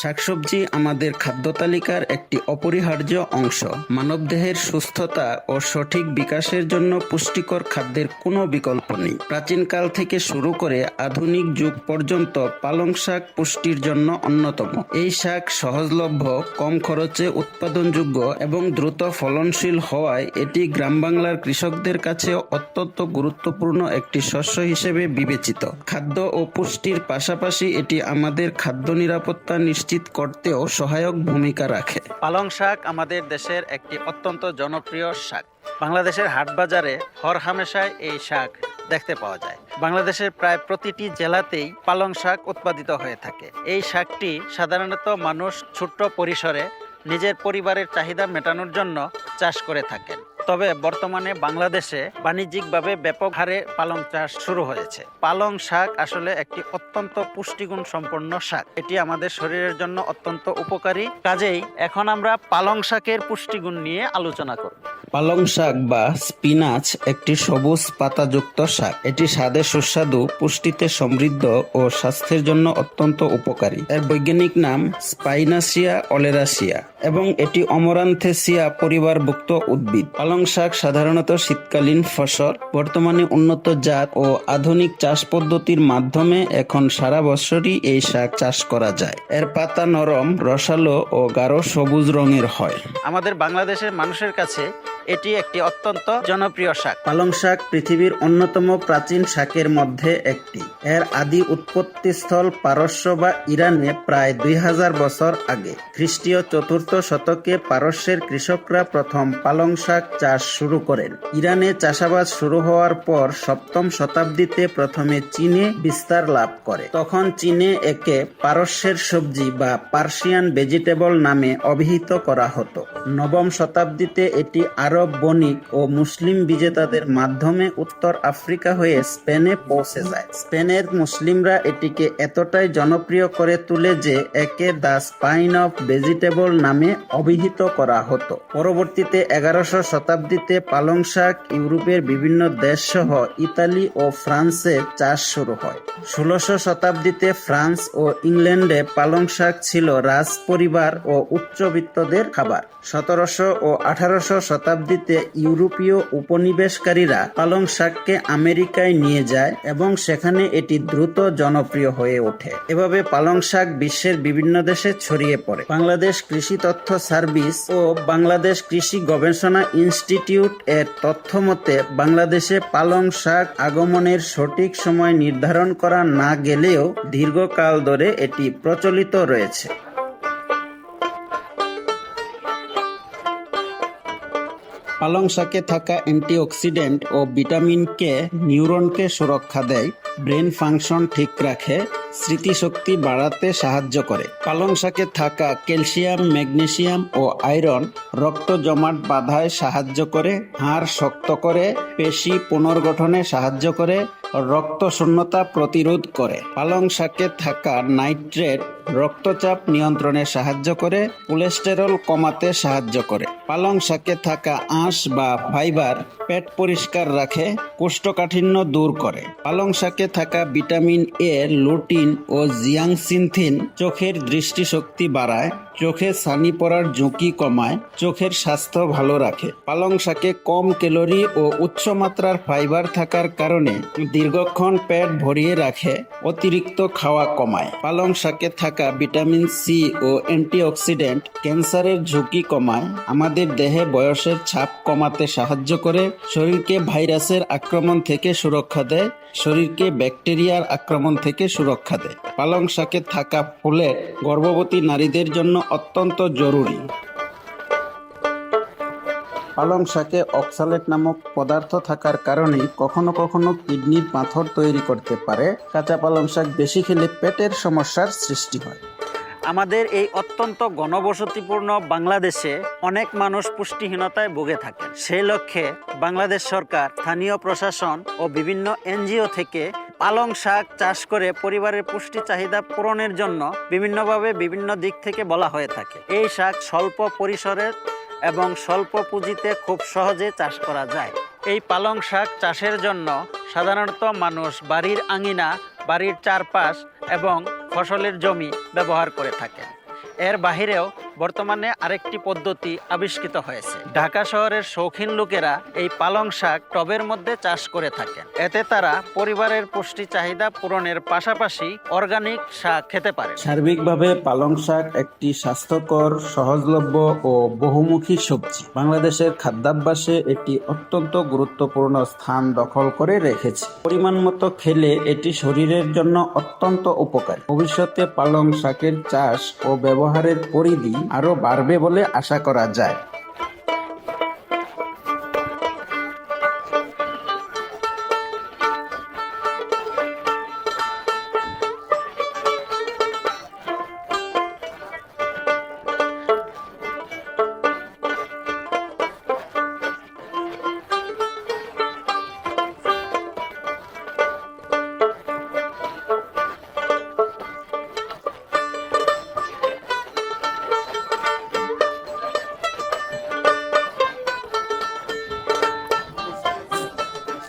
শাকসবজি আমাদের খাদ্য তালিকার একটি অপরিহার্য অংশ। মানবদেহের সুস্থতা ও সঠিক বিকাশের জন্য পুষ্টিকর খাদ্যের কোনো বিকল্প নেই। প্রাচীনকাল থেকে শুরু করে আধুনিক যুগ পর্যন্ত পালং শাক পুষ্টির জন্য অন্যতম। এই শাক সহজলভ্য, কম খরচে উৎপাদনযোগ্য এবং দ্রুত ফলনশীল হওয়ায় এটি গ্রাম বাংলার কৃষকদের কাছে অত্যন্ত গুরুত্বপূর্ণ একটি শস্য হিসেবে বিবেচিত। খাদ্য ও পুষ্টির পাশাপাশি এটি আমাদের খাদ্য নিরাপত্তা নিশ্চিত করতেও সহায়ক ভূমিকা রাখে। পালং শাক আমাদের দেশের একটি অত্যন্ত জনপ্রিয় শাক। বাংলাদেশের হাটবাজারে হরহামেশাই এই শাক দেখতে পাওয়া যায়। বাংলাদেশের প্রায় প্রতিটি জেলাতেই পালং শাক উৎপাদিত হয়ে থাকে। এই শাকটি সাধারণত মানুষ ছোট্ট পরিসরে নিজের পরিবারের চাহিদা মেটানোর জন্য চাষ করে থাকেন। তবে বর্তমানে বাংলাদেশে বাণিজ্যিকভাবে ব্যাপক হারে পালং চাষ শুরু হয়েছে। পালং শাক আসলে একটি অত্যন্ত পুষ্টিগুণ সম্পন্ন শাক। এটি আমাদের শরীরের জন্য অত্যন্ত উপকারী। কাজেই এখন আমরা পালং শাকের পুষ্টিগুণ নিয়ে আলোচনা করব। পালং শাক বা স্পিনাচ একটি সবুজ পাতাযুক্ত শাক। এটি স্বাদে সুস্বাদু, পুষ্টিতে সমৃদ্ধ ও স্বাস্থ্যের জন্য অত্যন্ত উপকারী। এর বৈজ্ঞানিক নাম স্পাইনাসিয়া ওলেরাসিয়া এবং এটি অমরান্থেসিয়া পরিবারভুক্ত উদ্ভিদ। পালং শাক সাধারণত শীতকালীন ফসল। বর্তমানে উন্নত জাত ও আধুনিক চাষ পদ্ধতির মাধ্যমে এখন সারা বছরই এই শাক চাষ করা যায়। এর পাতা নরম, রসালো ও গাঢ় সবুজ রঙের হয়। আমাদের বাংলাদেশের মানুষের কাছে এটি একটি অত্যন্ত জনপ্রিয় শাক। পালং শাক পৃথিবীর অন্যতম প্রাচীন শাকের মধ্যে একটি। এর আদি উৎপত্তিস্থল পারস্য বা ইরানে প্রায় 2000 বছর আগে। খ্রিস্টীয় 4th শতকে পারস্যের কৃষকরা প্রথম পালং শাক চাষ শুরু করেন। ইরানে চাষাবাদ শুরু হওয়ার পর 7ম শতাব্দীতে প্রথমে চীনে বিস্তার লাভ করে। তখন চীনে একে পারস্যের সবজি বা পার্সিয়ান ভেজিটেবল নামে অভিহিত করা হতো। 9ম শতাব্দীতে এটি আরব বণিক ও মুসলিম বিজেতাদের মাধ্যমে উত্তর আফ্রিকা হয়ে স্পেনে পৌঁছে যায়। স্পেনের মুসলিমরা এটিকে এতটাই জনপ্রিয় করে তুলে যে একে দ্য স্পাইন অফ ভেজিটেবল নামে অভিহিত করা হতো। পরবর্তীতে 11শ শতাব্দীতে পালং শাক ইউরোপের বিভিন্ন দেশ সহ ইতালি ও ফ্রান্সে চাষ শুরু হয়। 16শ শতাব্দীতে ফ্রান্স ও ইংল্যান্ডে পালং শাক ছিল রাজ পরিবার ও উচ্চবিত্তদের খাবার। 17শ ও 18শ শতাব্দীতে ইউরোপীয় উপনিবেশকারীরা পালং শাককে আমেরিকায় নিয়ে যায় এবং সেখানে এটি দ্রুত জনপ্রিয় হয়ে ওঠে। এভাবে পালং শাক বিশ্বের বিভিন্ন দেশে ছড়িয়ে পড়ে। বাংলাদেশ কৃষি তথ্য সার্ভিস ও বাংলাদেশ কৃষি গবেষণা ইনস্টিটিউট এর তথ্য মতে বাংলাদেশে পালং শাক আগমনের সঠিক সময় নির্ধারণ করা না গেলেও দীর্ঘকাল ধরে এটি প্রচলিত রয়েছে। পালং শাকে থাকা অ্যান্টিঅক্সিডেন্ট ও ভিটামিন কে নিউরনকে সুরক্ষা দেয়, ব্রেন ফাংশন ঠিক রাখে, স্মৃতিশক্তি বাড়াতে সাহায্য করে। পালং শাকে থাকা ক্যালসিয়াম, ম্যাগনেসিয়াম ও আয়রন রক্ত জমাট বাঁধায় সাহায্য করে, হাড় শক্ত করে, পেশি পুনর্গঠনে সাহায্য করে, রক্ত শূন্যতা প্রতিরোধ করে। পালং শাকে থাকা নাইট্রেট রক্তচাপ নিয়ন্ত্রণে সাহায্য করে, কোলেস্টেরল কমাতে সাহায্য করে। পালং শাকে থাকা আঁশ বা ফাইবার পেট পরিষ্কার রাখে, কোষ্ঠকাঠিন্য দূর করে। পালং শাকে থাকা ভিটামিন এ, লুটিন ও জিয়াংসিনথিন চোখের দৃষ্টিশক্তি বাড়ায়, চোখে ছানি পড়ার ঝুঁকি কমায়, চোখের স্বাস্থ্য ভালো রাখে। পালং শাকে কম ক্যালোরি ও উচ্চ মাত্রার ফাইবার থাকার কারণে দীর্ঘক্ষণ পেট ভরিয়ে রাখে, অতিরিক্ত খাওয়া কমায়। পালং শাকে থাকা ভিটামিন সি ও অ্যান্টিঅক্সিডেন্ট ক্যান্সারের ঝুঁকি কমায়, আমাদের দেহে বয়সের ছাপ কমাতে সাহায্য করে, শরীরকে ভাইরাসের আক্রমণ থেকে সুরক্ষা দেয়, শরীরকে ব্যাকটেরিয়ার আক্রমণ থেকে সুরক্ষা দেয়। পালং শাকে থাকা ফোলেট গর্ভবতী নারীদের জন্য অত্যন্ত জরুরি। পালং শাকে অক্সালেট নামক পদার্থ থাকার কারণে কখনো কখনো কিডনির পাথর তৈরি করতে পারে। কাঁচা পালং শাক বেশি খেলে পেটের সমস্যার সৃষ্টি হয়। আমাদের এই অত্যন্ত ঘনবসতিপূর্ণ বাংলাদেশে অনেক মানুষ পুষ্টিহীনতায় ভুগে থাকে। সেই লক্ষ্যে বাংলাদেশ সরকার, স্থানীয় প্রশাসন ও বিভিন্ন এনজিও থেকে পালং শাক চাষ করে পরিবারের পুষ্টি চাহিদা পূরণের জন্য বিভিন্নভাবে বিভিন্ন দিক থেকে বলা হয়ে থাকে। এই শাক স্বল্প পরিসরে এবং স্বল্প পুঁজিতে খুব সহজে চাষ করা যায়। এই পালং শাক চাষের জন্য সাধারণত মানুষ বাড়ির আঙিনা, বাড়ির চারপাশ এবং ফসলের জমি ব্যবহার করে থাকেন। এর বাহিরেও বর্তমানে আরেকটি পদ্ধতি আবিষ্কৃত হয়েছে। ঢাকা শহরের শৌখিন লোকেরা এই পালং শাক টবের মধ্যে চাষ করে থাকেন। এতে তারা পরিবারের পুষ্টি চাহিদা পূরণের পাশাপাশি অর্গানিক শাক খেতে পারে। সার্বিকভাবে পালং শাক একটি স্বাস্থ্যকর, সহজলভ্য ও বহুমুখী সবজি। বাংলাদেশের খাদ্যাভ্যাসে এটি অত্যন্ত গুরুত্বপূর্ণ স্থান দখল করে রেখেছে। পরিমাণ মতো খেলে এটি শরীরের জন্য অত্যন্ত উপকারী। ভবিষ্যতে পালং শাকের চাষ ও ব্যবহারের পরিধি আরো বাড়বে বলে আশা করা যায়।